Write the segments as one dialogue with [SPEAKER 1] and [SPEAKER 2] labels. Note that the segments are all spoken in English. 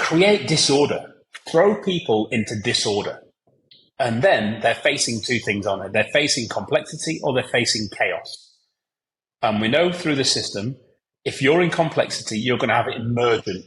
[SPEAKER 1] create disorder, throw people into disorder. And then they're facing two things on it. They're facing complexity or they're facing chaos. And we know through the system, if you're in complexity, you're going to have emergent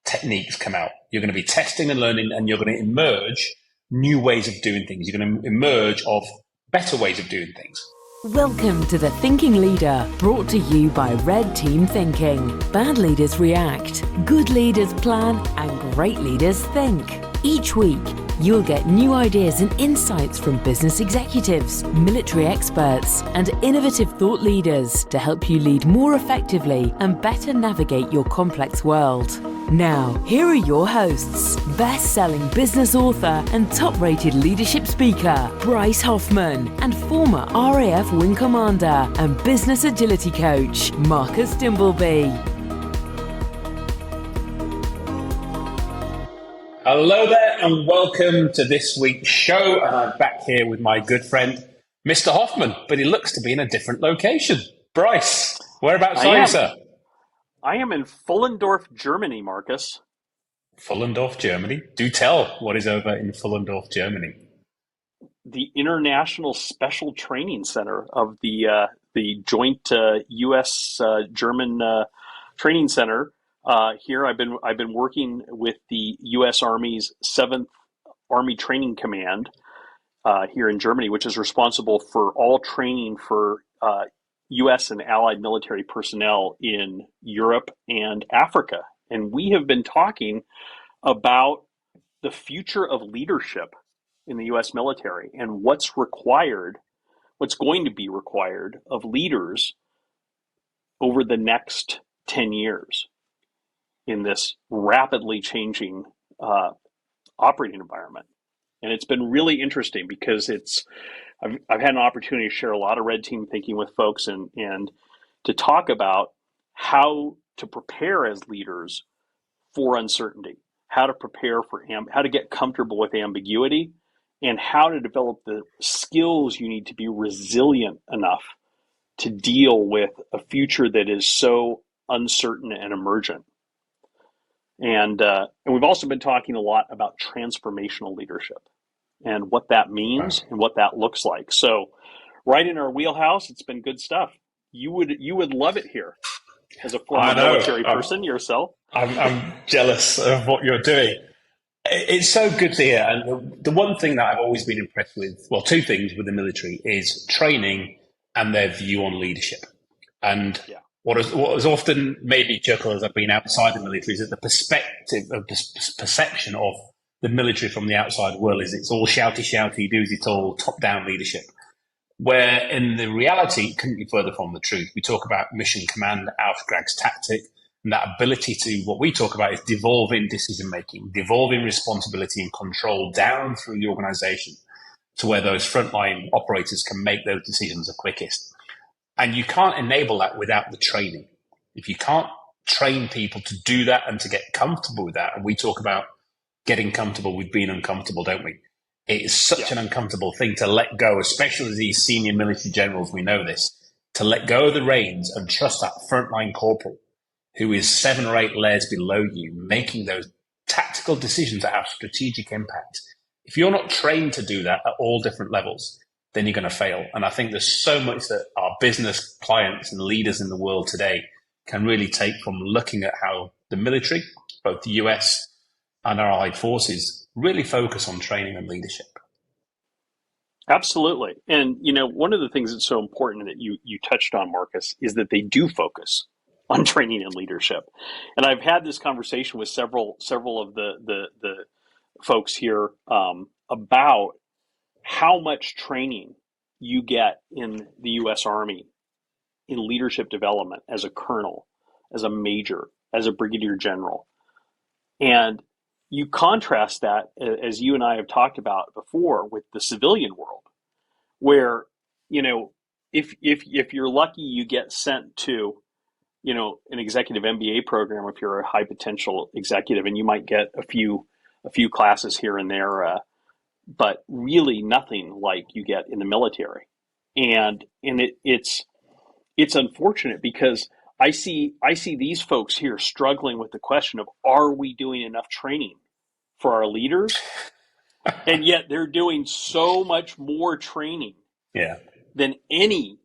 [SPEAKER 1] techniques come out. You're going to be testing and learning, and you're going to emerge new ways of doing things. You're going to emerge of better ways of doing things.
[SPEAKER 2] Welcome to The Thinking Leader, brought to you by Red Team Thinking. Bad leaders react, good leaders plan, and great leaders think. Each week, you'll get new ideas and insights from business executives, military experts, and innovative thought leaders to help you lead more effectively and better navigate your complex world. Now, here are your hosts, best-selling business author and top-rated leadership speaker, Bryce Hoffman, and former RAF Wing Commander and business agility coach, Marcus Dimbleby.
[SPEAKER 1] Hello there and welcome to this week's show. And I'm back here with my good friend, Mr. Hoffman, but he looks to be in a different location. Bryce, whereabouts are you, sir?
[SPEAKER 3] I am in Pfullendorf, Germany, Marcus.
[SPEAKER 1] Pfullendorf, Germany. Do tell what is over in Pfullendorf, Germany.
[SPEAKER 3] The International Special Training Center of the joint U.S.-German training center. Here, I've been working with the U.S. Army's 7th Army Training Command here in Germany, which is responsible for all training for U.S. and allied military personnel in Europe and Africa. And we have been talking about the future of leadership in the U.S. military and what's going to be required of leaders over the next 10 years in this rapidly changing operating environment. And it's been really interesting because I've had an opportunity to share a lot of red team thinking with folks and to talk about how to prepare as leaders for uncertainty, how to prepare for how to get comfortable with ambiguity, and how to develop the skills you need to be resilient enough to deal with a future that is so uncertain and emergent. And we've also been talking a lot about transformational leadership and what that means and what that looks like. So right in our wheelhouse, it's been good stuff. You would love it here as a former military person yourself.
[SPEAKER 1] I'm jealous of what you're doing. It's so good to hear. And the one thing that I've always been impressed with, well, two things with the military is training and their view on leadership. And what has often made me chuckle as I've been outside the military is that the perspective of the perception of the military from the outside world is it's all shouty, does it all, top-down leadership. Where in the reality, it couldn't be further from the truth. We talk about mission command, Auftrags tactic, and that ability to, what we talk about is devolving decision-making, devolving responsibility and control down through the organization to where those frontline operators can make those decisions the quickest. And you can't enable that without the training. If you can't train people to do that and to get comfortable with that, and we talk about getting comfortable with being uncomfortable, don't we? It is such an uncomfortable thing to let go, especially these senior military generals, we know this, to let go of the reins and trust that frontline corporal who is 7 or 8 layers below you, making those tactical decisions that have strategic impact. If you're not trained to do that at all different levels, then you're going to fail. And I think there's so much that our business clients and leaders in the world today can really take from looking at how the military, both the US and our allied forces, really focus on training and leadership.
[SPEAKER 3] Absolutely. And, one of the things that's so important that you touched on, Marcus, is that they do focus on training and leadership. And I've had this conversation with several of the folks here about how much training you get in the U.S. Army in leadership development as a colonel, as a major, as a brigadier general. And you contrast that, as you and I have talked about before, with the civilian world, where, if you're lucky, you get sent to, an executive MBA program if you're a high potential executive, and you might get a few classes here and there, but really nothing like you get in the military. And it's unfortunate because I see these folks here struggling with the question of, are we doing enough training for our leaders? And yet they're doing so much more training
[SPEAKER 1] Yeah.
[SPEAKER 3] than any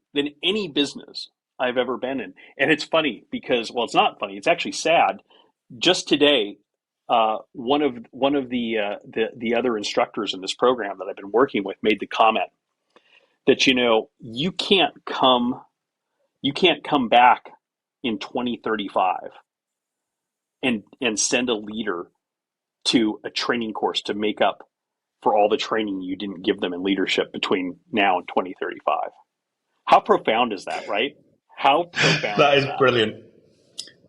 [SPEAKER 3] business I've ever been in. And it's funny because, well, it's not funny. It's actually sad. Just today, one of the other instructors in this program that I've been working with made the comment that, you can't come back in 2035 and send a leader to a training course to make up for all the training you didn't give them in leadership between now and 2035. How profound is that, right? How profound
[SPEAKER 1] That
[SPEAKER 3] is
[SPEAKER 1] is
[SPEAKER 3] that?
[SPEAKER 1] brilliant.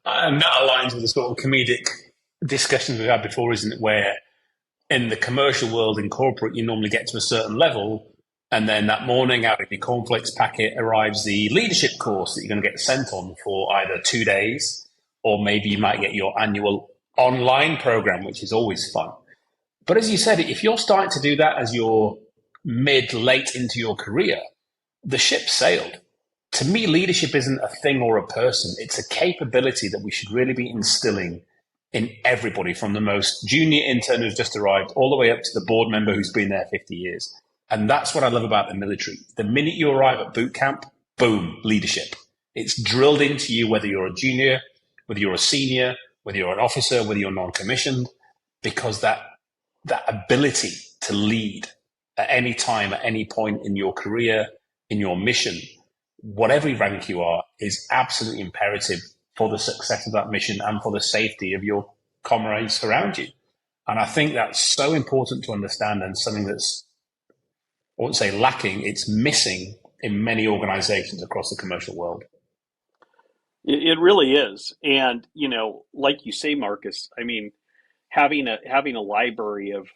[SPEAKER 1] And that aligns with the sort of comedic discussions we've had before, isn't it? Where in the commercial world, in corporate, you normally get to a certain level, and then that morning, out of your cornflakes packet arrives the leadership course that you're going to get sent on for either 2 days, or maybe you might get your annual online program, which is always fun. But as you said, if you're starting to do that as you're late into your career, the ship sailed. To me, leadership isn't a thing or a person. It's a capability that we should really be instilling in everybody, from the most junior intern who's just arrived all the way up to the board member who's been there 50 years. And that's what I love about the military. The minute you arrive at boot camp, boom, leadership. It's drilled into you, whether you're a junior, whether you're a senior, whether you're an officer, whether you're non-commissioned, because that ability to lead at any time, at any point in your career, in your mission, whatever rank you are, is absolutely imperative for the success of that mission and for the safety of your comrades around you. And I think that's so important to understand, and something that's, I wouldn't say lacking, it's missing in many organizations across the commercial world.
[SPEAKER 3] It really is. And, like you say, Marcus, I mean, having a library of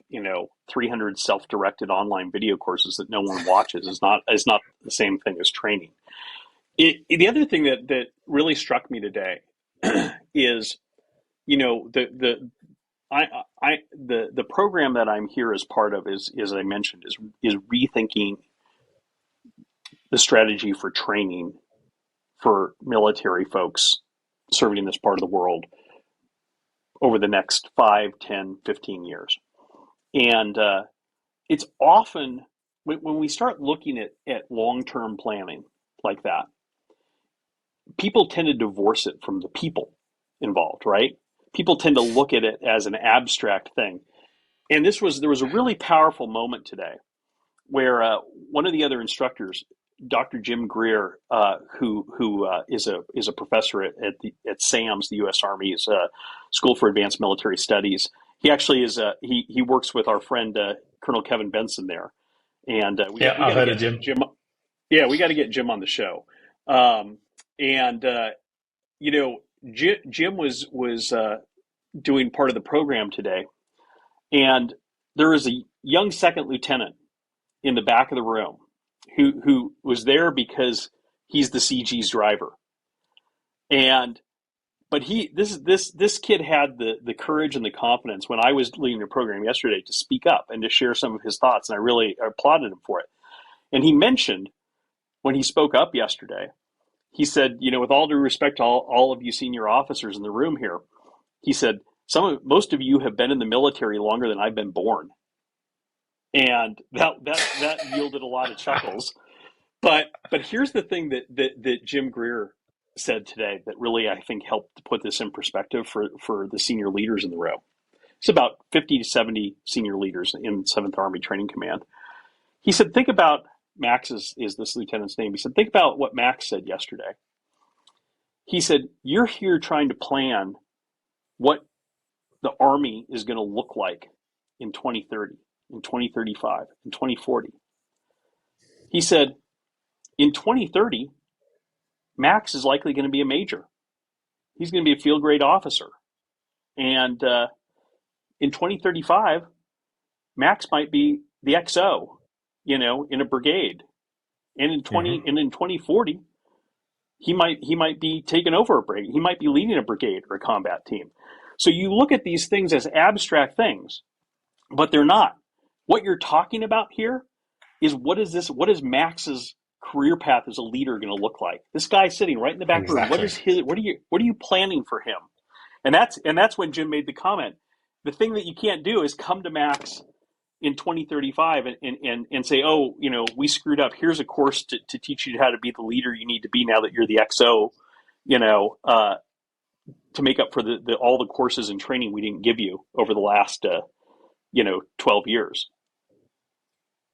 [SPEAKER 3] 300 self-directed online video courses that no one watches is not the same thing as training. The other thing that really struck me today is, the program that I'm here as part of is, as I mentioned, is rethinking the strategy for training for military folks serving in this part of the world over the next 5, 10, 15 years. And it's often, when we start looking at long-term planning like that, people tend to divorce it from the people involved, right? People tend to look at it as an abstract thing. And there was a really powerful moment today where one of the other instructors, Dr. Jim Greer, who is a professor at SAMS, the U.S. Army's School for Advanced Military Studies. He actually is he works with our friend Colonel Kevin Benson there, and we got to get Jim. Yeah, we got to get Jim on the show. Jim was doing part of the program today, and there was a young second lieutenant in the back of the room who was there because he's the CG's driver. But this kid had the courage and the confidence when I was leading the program yesterday to speak up and to share some of his thoughts, and I really applauded him for it. And he mentioned, when he spoke up yesterday, he said, with all due respect to all of you senior officers in the room here, he said, most of you have been in the military longer than I've been born. And that yielded a lot of chuckles. But here's the thing that Jim Greer said today that really, I think, helped to put this in perspective for the senior leaders in the room. It's about 50 to 70 senior leaders in 7th Army Training Command. He said, think about, Max is this lieutenant's name. He said, think about what Max said yesterday. He said, you're here trying to plan what the Army is going to look like in 2030, in 2035, in 2040. He said, in 2030, Max is likely going to be a major. He's going to be a field grade officer. And in 2035, Max might be the XO, in a brigade. And in 2040, he might be taking over a brigade. He might be leading a brigade or a combat team. So you look at these things as abstract things, but they're not. What you're talking about here is what is Max's career path as a leader going to look like? This guy sitting right in the back room.
[SPEAKER 1] Exactly.
[SPEAKER 3] What are you planning for him? And that's when Jim made the comment. The thing that you can't do is come to Max in 2035 and say, oh, we screwed up. Here's a course to teach you how to be the leader you need to be now that you're the XO, to make up for all the courses and training we didn't give you over the last 12 years.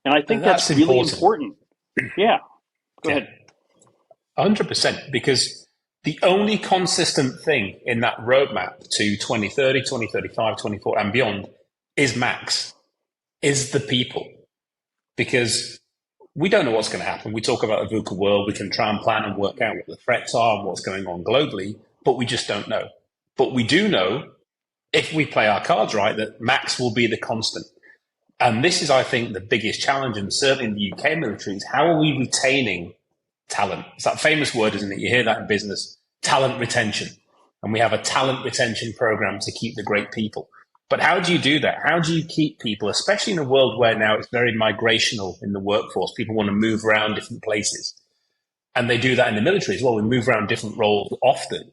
[SPEAKER 3] And I think that's really important. Yeah. Go ahead.
[SPEAKER 1] 100%, because the only consistent thing in that roadmap to 2030, 2035, 24 and beyond is Max, is the people. Because we don't know what's going to happen. We talk about a VUCA world. We can try and plan and work out what the threats are and what's going on globally, but we just don't know. But we do know, if we play our cards right, that Max will be the constant. And this is, I think, the biggest challenge, and certainly in the UK military, is how are we retaining talent? It's that famous word, isn't it? You hear that in business, talent retention. And we have a talent retention program to keep the great people. But how do you do that? How do you keep people, especially in a world where now it's very migrational in the workforce? People want to move around different places. And they do that in the military as well. We move around different roles often.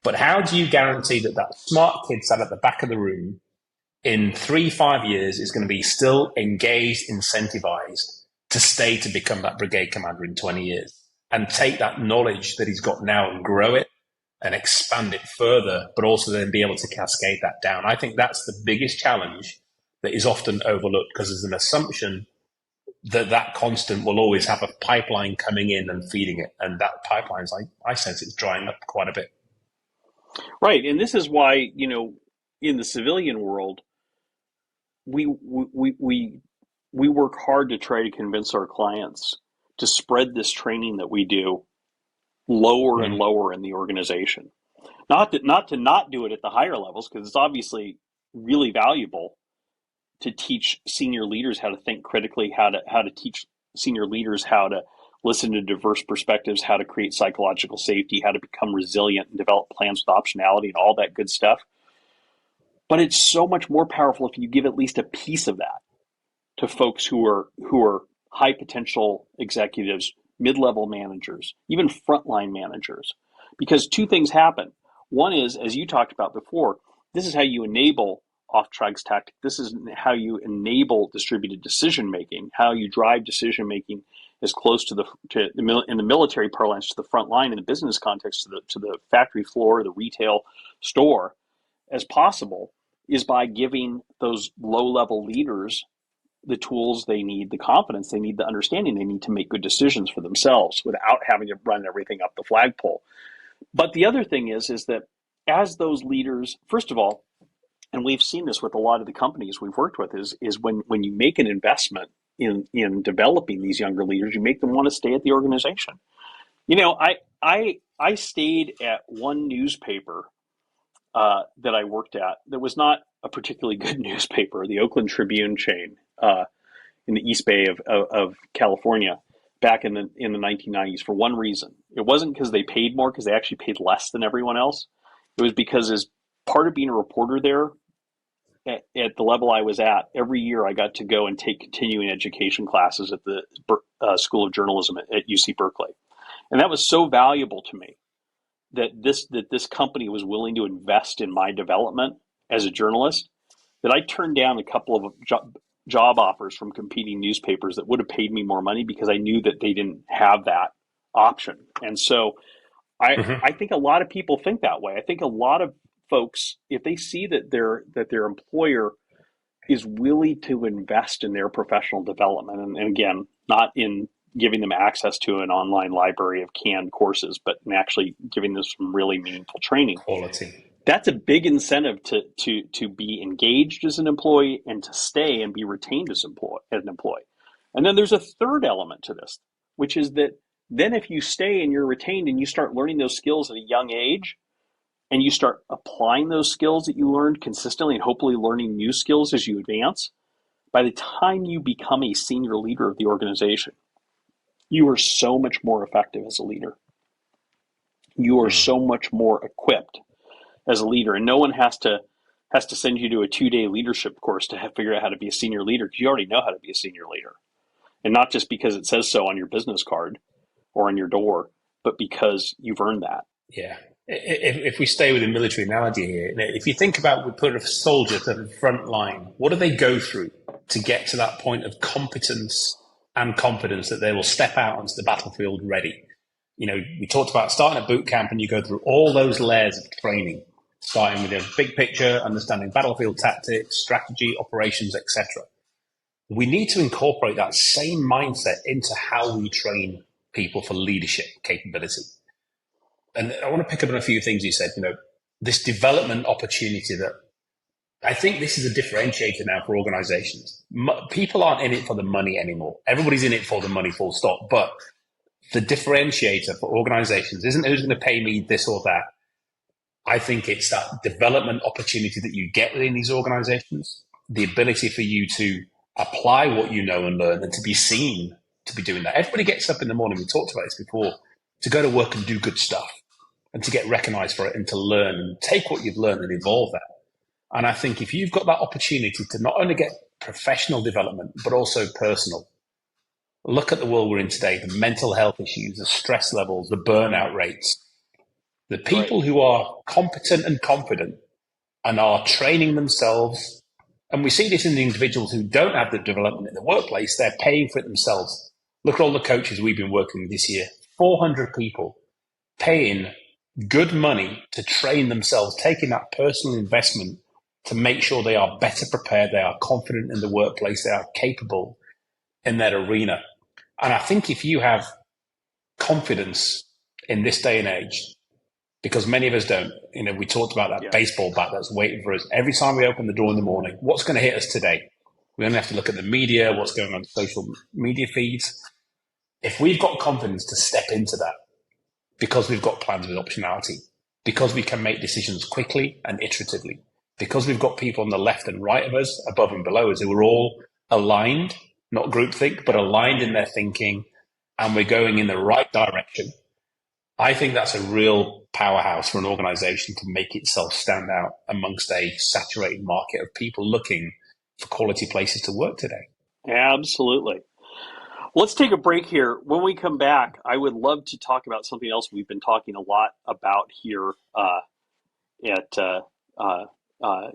[SPEAKER 1] But how do you guarantee that that smart kid sat at the back of the room in 3-5 years is going to be still engaged, incentivized to stay to become that brigade commander in 20 years and take that knowledge that he's got now and grow it and expand it further, but also then be able to cascade that down? I think that's the biggest challenge that is often overlooked, because there's an assumption that that constant will always have a pipeline coming in and feeding it. And that pipeline's, I sense it's drying up quite a bit.
[SPEAKER 3] Right. And this is why, in the civilian world, we work hard to try to convince our clients to spread this training that we do lower and lower in the organization. Not to not do it at the higher levels, because it's obviously really valuable to teach senior leaders how to think critically, how to teach senior leaders how to listen to diverse perspectives, how to create psychological safety, how to become resilient and develop plans with optionality and all that good stuff. But it's so much more powerful if you give at least a piece of that to folks who are high potential executives, mid-level managers, even frontline managers. Because two things happen. One is, as you talked about before, this is how you enable off-tracks tactic. This is how you enable distributed decision-making, how you drive decision-making as close in the military parlance, to the front line, in the business context, to the factory floor, the retail store as possible, is by giving those low-level leaders the tools they need, the confidence they need, the understanding they need to make good decisions for themselves without having to run everything up the flagpole. But the other thing is that as those leaders, first of all, and we've seen this with a lot of the companies we've worked with, is when you make an investment in developing these younger leaders, you make them want to stay at the organization. I stayed at one newspaper that I worked at that was not a particularly good newspaper, the Oakland Tribune chain in the East Bay of California back in the 1990s, for one reason. It wasn't because they paid more, because they actually paid less than everyone else. It was because, as part of being a reporter there, at the level I was at, every year I got to go and take continuing education classes at the School of Journalism at UC Berkeley. And that was so valuable to me that this company was willing to invest in my development as a journalist, that I turned down a couple of job offers from competing newspapers that would have paid me more money, because I knew that they didn't have that option. And so I think a lot of people think that way. I think a lot of folks, if they see that their employer is willing to invest in their professional development, and again, not in giving them access to an online library of canned courses, but in actually giving them some really meaningful training.
[SPEAKER 1] Quality.
[SPEAKER 3] That's a big incentive to be engaged as an employee and to stay and be retained as an employee. And then there's a third element to this, which is that then if you stay and you're retained and you start learning those skills at a young age, and you start applying those skills that you learned consistently and hopefully learning new skills as you advance, by the time you become a senior leader of the organization, you are so much more effective as a leader. You are so much more equipped as a leader, and no one has to send you to a 2-day leadership course to figure out how to be a senior leader, because you already know how to be a senior leader. And not just because it says so on your business card or on your door, but because you've earned that.
[SPEAKER 1] Yeah. If we stay with the military analogy here, if you think about we put a soldier to the front line, what do they go through to get to that point of competence and confidence that they will step out onto the battlefield ready? We talked about starting at boot camp and you go through all those layers of training, starting with a big picture, understanding battlefield tactics, strategy, operations, etc. We need to incorporate that same mindset into how we train people for leadership capability. And I want to pick up on a few things you said, this development opportunity that I think this is a differentiator now for organizations. People aren't in it for the money anymore. Everybody's in it for the money, full stop. But the differentiator for organizations isn't who's going to pay me this or that. I think it's that development opportunity that you get within these organizations, the ability for you to apply what you know and learn and to be seen to be doing that. Everybody gets up in the morning, we talked about this before, to go to work and do good stuff and to get recognized for it and to learn and take what you've learned and evolve that. And I think if you've got that opportunity to not only get professional development, but also personal, look at the world we're in today, the mental health issues, the stress levels, the burnout rates. The people who are competent and confident and are training themselves, and we see this in the individuals who don't have the development in the workplace, they're paying for it themselves. Look at all the coaches we've been working with this year, 400 people paying good money to train themselves, taking that personal investment to make sure they are better prepared, they are confident in the workplace, they are capable in that arena. And I think if you have confidence in this day and age, because many of us don't, we talked about that baseball bat that's waiting for us. Every time we open the door in the morning, what's going to hit us today? We only have to look at the media, what's going on social media feeds. If we've got confidence to step into that, because we've got plans with optionality, because we can make decisions quickly and iteratively, because we've got people on the left and right of us, above and below us, who are all aligned, not groupthink, but aligned in their thinking, and we're going in the right direction, I think that's a real powerhouse for an organization to make itself stand out amongst a saturated market of people looking for quality places to work today.
[SPEAKER 3] Absolutely. Let's take a break here. When we come back, I would love to talk about something else we've been talking a lot about here at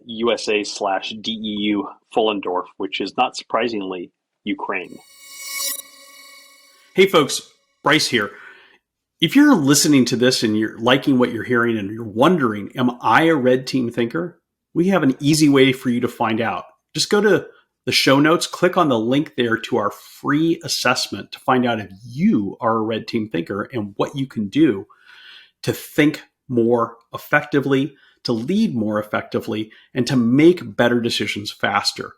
[SPEAKER 3] USA/DEU Fullendorf, which is not surprisingly Ukraine. Hey folks, Bryce here. If you're listening to this and you're liking what you're hearing and you're wondering, am I a red team thinker? We have an easy way for you to find out. Just go to the show notes, click on the link there to our free assessment to find out if you are a red team thinker and what you can do to think more effectively, to lead more effectively, and to make better decisions faster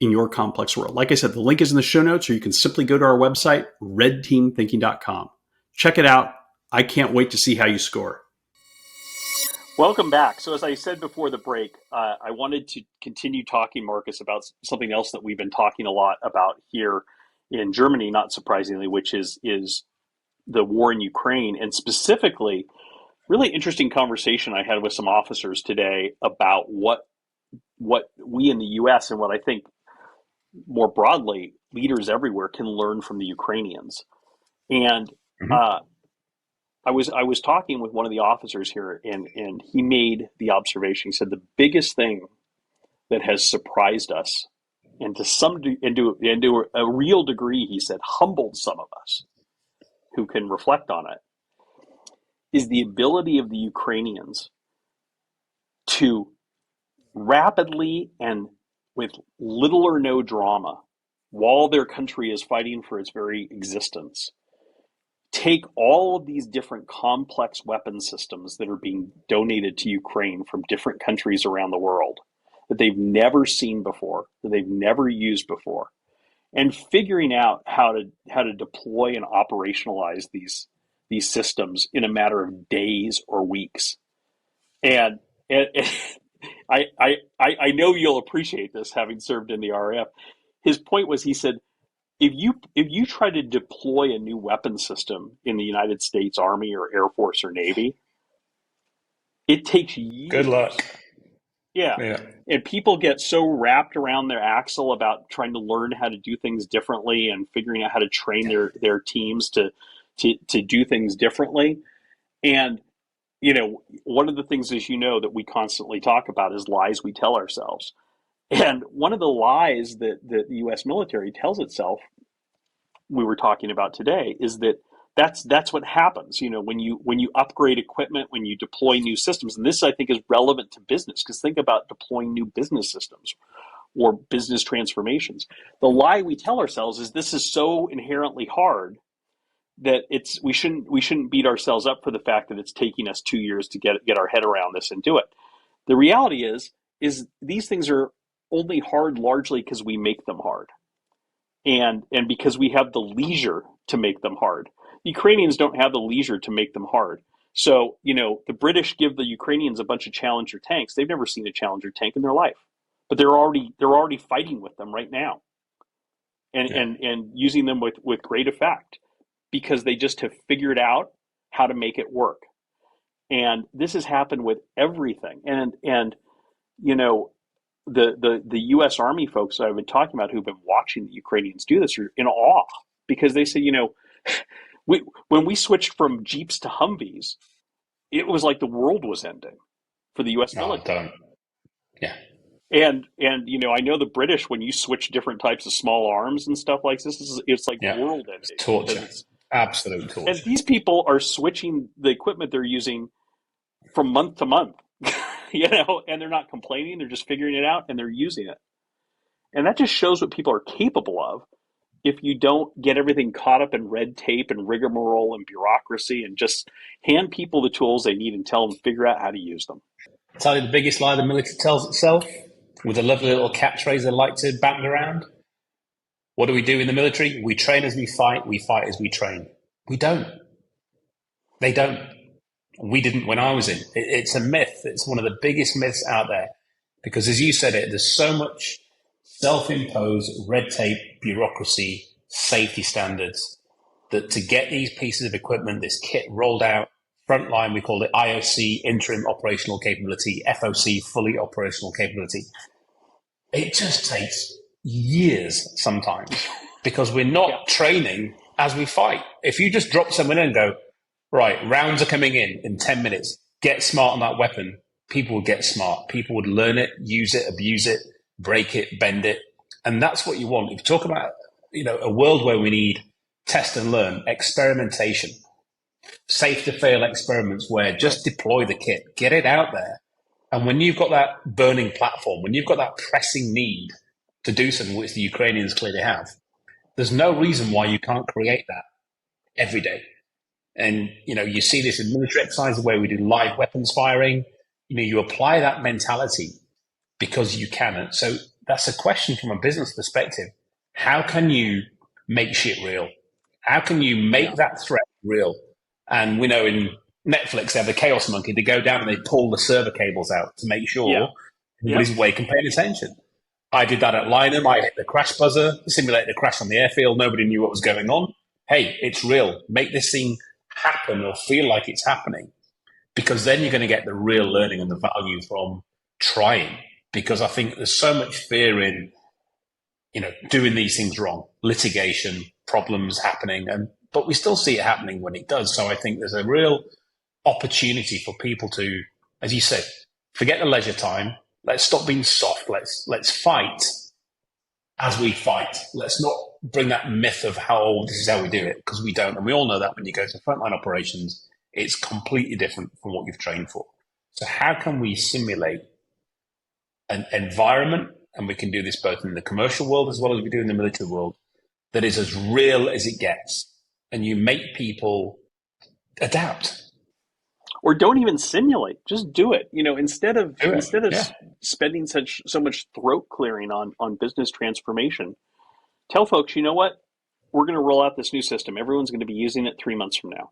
[SPEAKER 3] in your complex world. Like I said, the link is in the show notes, or you can simply go to our website, redteamthinking.com. Check it out. I can't wait to see how you score. Welcome back. So as I said before the break, I wanted to continue talking, Marcus, about something else that we've been talking a lot about here in Germany, not surprisingly, which is the war in Ukraine, and specifically, really interesting conversation I had with some officers today about what we in the U.S. and what I think more broadly leaders everywhere can learn from the Ukrainians. And I was talking with one of the officers here, and he made the observation. He said the biggest thing that has surprised us, and to a real degree, he said, humbled some of us who can reflect on it, is the ability of the Ukrainians to rapidly and with little or no drama, while their country is fighting for its very existence, take all of these different complex weapon systems that are being donated to Ukraine from different countries around the world that they've never seen before, that they've never used before, and figuring out how to deploy and operationalize these systems in a matter of days or weeks. And I know you'll appreciate this, having served in the RAF. His point was, he said, if you try to deploy a new weapon system in the United States Army or Air Force or Navy, it takes years.
[SPEAKER 1] Good luck.
[SPEAKER 3] Yeah.
[SPEAKER 1] Yeah.
[SPEAKER 3] And people get so wrapped around their axle about trying to learn how to do things differently and figuring out how to train their teams to do things differently. And, one of the things, as you know, that we constantly talk about is lies we tell ourselves. And one of the lies that the US military tells itself, we were talking about today, is that that's what happens, when you upgrade equipment, when you deploy new systems. And this, I think, is relevant to business, because think about deploying new business systems or business transformations. The lie we tell ourselves is this is so inherently hard that we shouldn't beat ourselves up for the fact that it's taking us 2 years to get our head around this and do it. The reality is these things are only hard largely because we make them hard, and because we have the leisure to make them hard. The Ukrainians don't have the leisure to make them hard. So, the British give the Ukrainians a bunch of Challenger tanks. They've never seen a Challenger tank in their life, but they're already fighting with them right now, and
[SPEAKER 1] Yeah.
[SPEAKER 3] and using them with great effect, because they just have figured out how to make it work. And this has happened with everything. And you know the U.S. Army folks that I've been talking about who've been watching the Ukrainians do this are in awe, because they say, when we switched from Jeeps to Humvees, it was like the world was ending for the U.S.
[SPEAKER 1] Oh,
[SPEAKER 3] military.
[SPEAKER 1] don't. Yeah.
[SPEAKER 3] And I know the British, when you switch different types of small arms and stuff like this, it's like
[SPEAKER 1] Yeah.
[SPEAKER 3] world
[SPEAKER 1] It's
[SPEAKER 3] ending, because
[SPEAKER 1] torture.
[SPEAKER 3] it's
[SPEAKER 1] Absolute
[SPEAKER 3] and
[SPEAKER 1] torture.
[SPEAKER 3] these people are switching the equipment they're using from month to month, and they're not complaining, they're just figuring it out and they're using it. And that just shows what people are capable of if you don't get everything caught up in red tape and rigmarole and bureaucracy, and just hand people the tools they need and tell them to figure out how to use them.
[SPEAKER 1] Tell you the biggest lie the military tells itself, with a lovely little catchphrase they like to bang around. What do we do in the military? We train as we fight as we train. We don't. They don't. We didn't when I was in. It's a myth. It's one of the biggest myths out there, because, as you said, there's so much self-imposed red tape, bureaucracy, safety standards, that to get these pieces of equipment, this kit rolled out, Frontline, we call it IOC, interim operational capability, FOC, fully operational capability. It just takes years sometimes, because we're
[SPEAKER 3] Yeah.
[SPEAKER 1] not training as we fight. If you just drop someone in and go, right, rounds are coming in 10 minutes, get smart on that weapon, people would get smart. People would learn it, use it, abuse it, break it, bend it. And that's what you want. If you talk about, a world where we need test and learn, experimentation, safe to fail experiments, where just deploy the kit, get it out there. And when you've got that burning platform, when you've got that pressing need to do something, which the Ukrainians clearly have, there's no reason why you can't create that every day. And, you see this in military exercises where we do live weapons firing. You apply that mentality because you can. So that's a question from a business perspective. How can you make shit real? How can you make
[SPEAKER 3] Yeah.
[SPEAKER 1] that threat real? And we know in Netflix, they have the Chaos Monkey. They go down and they pull the server cables out to make sure
[SPEAKER 3] Yeah.
[SPEAKER 1] everybody's awake and paying attention. I did that at Lynham. I hit the crash buzzer, simulated a crash on the airfield. Nobody knew what was going on. Hey, it's real. Make this thing happen or feel like it's happening, because then you're going to get the real learning and the value from trying. Because I think there's so much fear in, doing these things wrong, litigation, problems happening, but we still see it happening when it does. So I think there's a real opportunity for people to, as you said, forget the leisure time. Let's stop being soft. Let's fight as we fight. Let's not bring that myth of this is how we do it, because we don't. And we all know that when you go to frontline operations, it's completely different from what you've trained for. So how can we simulate an environment, and we can do this both in the commercial world as well as we do in the military world, that is as real as it gets, and you make people adapt.
[SPEAKER 3] Or don't even simulate, just do it. Instead of
[SPEAKER 1] Do it. Yeah.
[SPEAKER 3] spending so much throat clearing on business transformation, tell folks, you know what? We're going to roll out this new system. Everyone's going to be using it 3 months from now.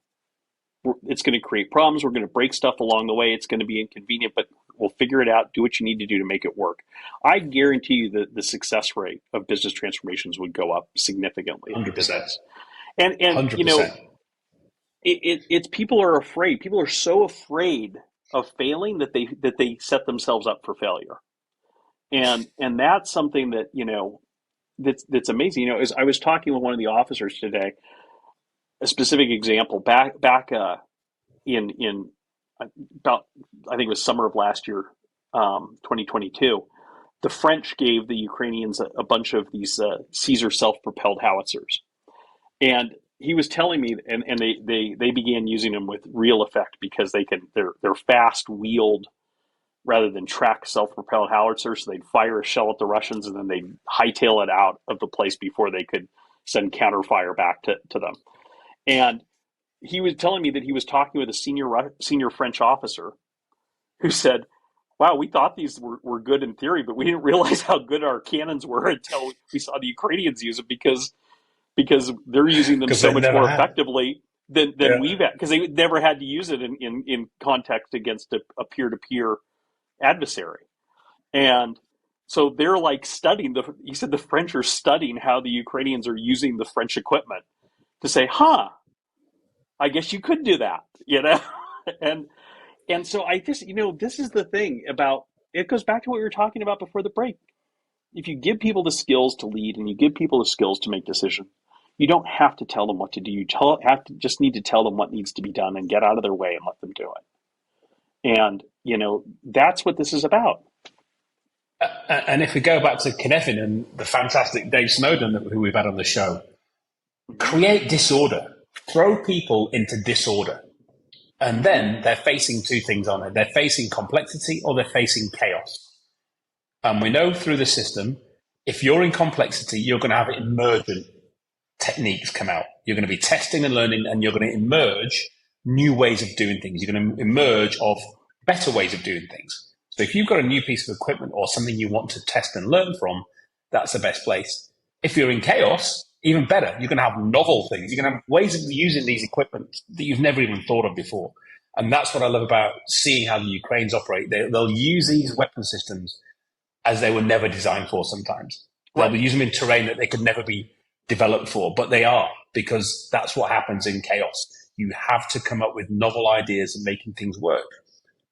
[SPEAKER 3] It's going to create problems. We're going to break stuff along the way. It's going to be inconvenient, but we'll figure it out. Do what you need to do to make it work. I guarantee you that the success rate of business transformations would go up significantly in
[SPEAKER 1] 100%.
[SPEAKER 3] business. And
[SPEAKER 1] 100%.
[SPEAKER 3] it's people are afraid. People are so afraid of failing that they set themselves up for failure. And that's something that, that's amazing. As I was talking with one of the officers today, a specific example back in about, I think it was summer of last year, 2022, the French gave the Ukrainians a bunch of these Caesar self-propelled howitzers. And he was telling me, and they began using them with real effect because they're fast wheeled rather than track self-propelled howitzers. So they'd fire a shell at the Russians and then they'd hightail it out of the place before they could send counterfire back to them. And he was telling me that he was talking with a senior French officer who said, wow, we thought these were good in theory, but we didn't realize how good our cannons were until we saw the Ukrainians use it because they're using them so much more effectively than we've had, because they never had to use it in context against a peer-to-peer adversary. And so they're like studying, he said the French are studying how the Ukrainians are using the French equipment to say, I guess you could do that, and so I just, this is the thing about, it goes back to what we were talking about before the break. If you give people the skills to lead and you give people the skills to make decisions, you don't have to tell them what to do. You just need to tell them what needs to be done and get out of their way and let them do it. And, that's what this is about.
[SPEAKER 1] And if we go back to Cynefin and the fantastic Dave Snowden who we've had on the show, create disorder, throw people into disorder. And then they're facing two things on it. They're facing complexity or they're facing chaos. And we know through the system, if you're in complexity, you're going to have emergent techniques come out. You're going to be testing and learning, and you're going to emerge new ways of doing things. You're going to emerge of better ways of doing things. So if you've got a new piece of equipment or something you want to test and learn from, that's the best place. If you're in chaos, even better. You're going to have novel things. You're going to have ways of using these equipment that you've never even thought of before. And that's what I love about seeing how the Ukrainians operate. They'll use these weapon systems as they were never designed for sometimes. They'll use them in terrain that they could never be developed for, but they are, because that's what happens in chaos. You have to come up with novel ideas and making things work.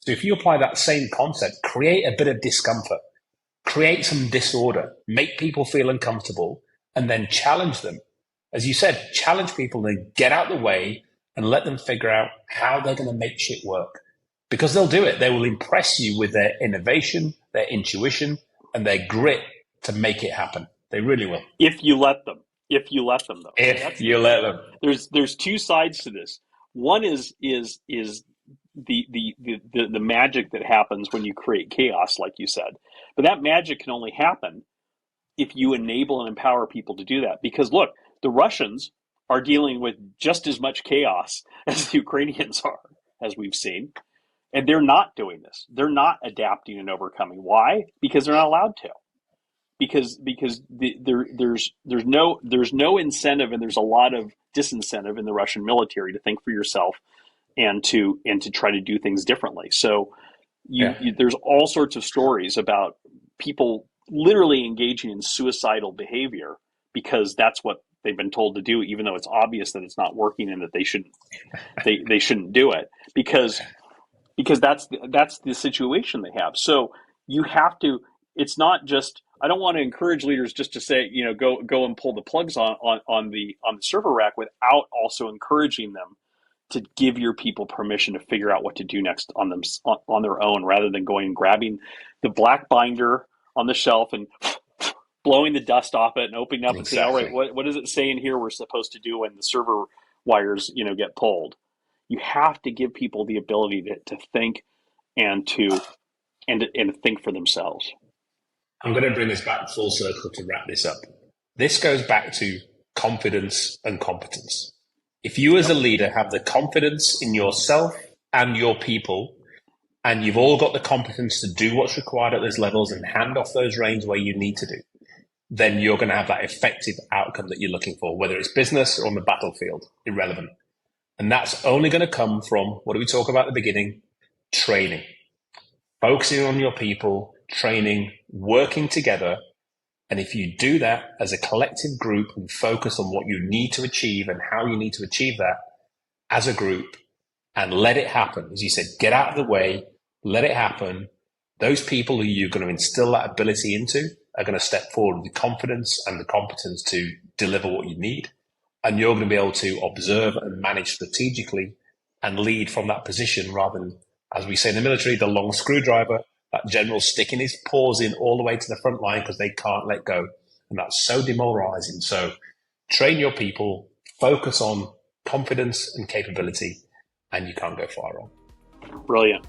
[SPEAKER 1] So if you apply that same concept, create a bit of discomfort, create some disorder, make people feel uncomfortable, and then challenge them. As you said, challenge people and get out the way and let them figure out how they're going to make shit work. Because they'll do it. They will impress you with their innovation, their intuition, and their grit to make it happen. They really will.
[SPEAKER 3] If you let them. If you let them, though.
[SPEAKER 1] If you let them.
[SPEAKER 3] There's two sides to this. One is the magic that happens when you create chaos, like you said. But that magic can only happen if you enable and empower people to do that. Because look, the Russians are dealing with just as much chaos as the Ukrainians are, as we've seen. And they're not doing this. They're not adapting and overcoming. Why? Because they're not allowed to. Because there's no incentive, and there's a lot of disincentive in the Russian military to think for yourself and to try to do things differently. So there's all sorts of stories about people literally engaging in suicidal behavior because that's what they've been told to do, even though it's obvious that it's not working and that they shouldn't do it because that's the situation they have. So you have to. It's not just. I don't want to encourage leaders just to say, go and pull the plugs on the server rack without also encouraging them to give your people permission to figure out what to do next on their own, rather than going and grabbing the black binder on the shelf and blowing the dust off it and opening up and saying, all right, what does it say in here we're supposed to do when the server wires, get pulled? You have to give people the ability to think and to think for themselves.
[SPEAKER 1] I'm going to bring this back full circle to wrap this up. This goes back to confidence and competence. If you as a leader have the confidence in yourself and your people, and you've all got the competence to do what's required at those levels and hand off those reins where you need to do, then you're going to have that effective outcome that you're looking for, whether it's business or on the battlefield, irrelevant. And that's only going to come from, what did we talk about at the beginning? Training. Focusing on your people, training, working together. And if you do that as a collective group and focus on what you need to achieve and how you need to achieve that as a group, and let it happen. As you said, get out of the way, let it happen. Those people who you're going to instill that ability into are going to step forward with the confidence and the competence to deliver what you need. And you're going to be able to observe and manage strategically and lead from that position rather than, as we say in the military, the long screwdriver, that general sticking his paws in all the way to the front line because they can't let go. And that's so demoralizing. So train your people, focus on confidence and capability, and you can't go far wrong.
[SPEAKER 3] Brilliant.